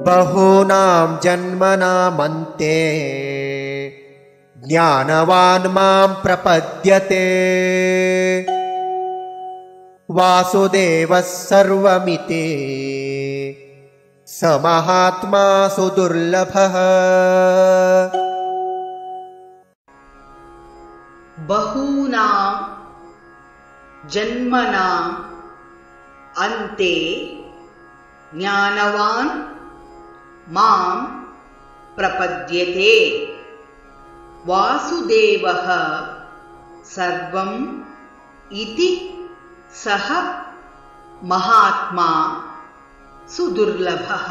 बहूनां जन्मनामन्ते ज्ञानवान् मां प्रपद्यते वासुदेवः सर्वमिति स महात्मा सुदुर्लभः। बहूनां जन्मनाम् अन्ते ज्ञानवान् मां प्रपद्यते वासुदेवः सर्वम् इति सः महात्मा सुदुर्लभः।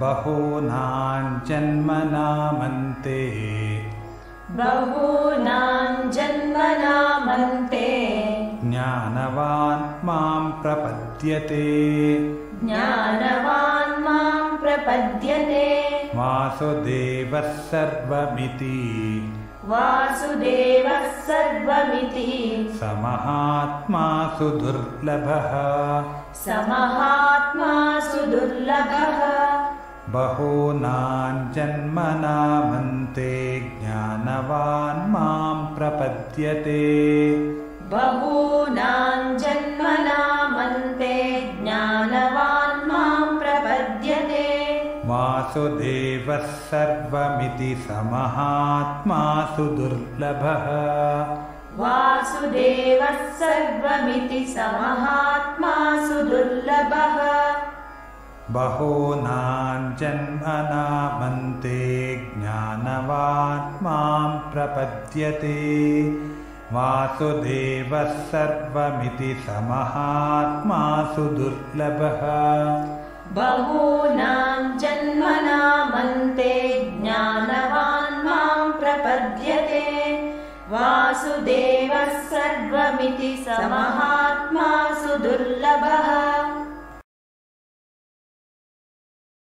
बहूनां जन्मनामन्ते ज्ञानवान् मां प्रपद्यते वासुदेवः सर्वमिति स महात्मा सुदुर्लभः। बहूनां जन्मनामन्ते ज्ञानवान् मां प्रपद्यते वासुदेवः सर्वमिति स महात्मा सुदुर्लभः। बहूनां जन्मनामन्ते ज्ञानवान् मां प्रपद्यते वासुदेवः सर्वमिति स महात्मा सुदुर्लभः। बहूनां जन्मनामन्ते ज्ञानवान् मां प्रपद्यते वासुदेवः सर्वमिति स महात्मा सुदुर्लभः।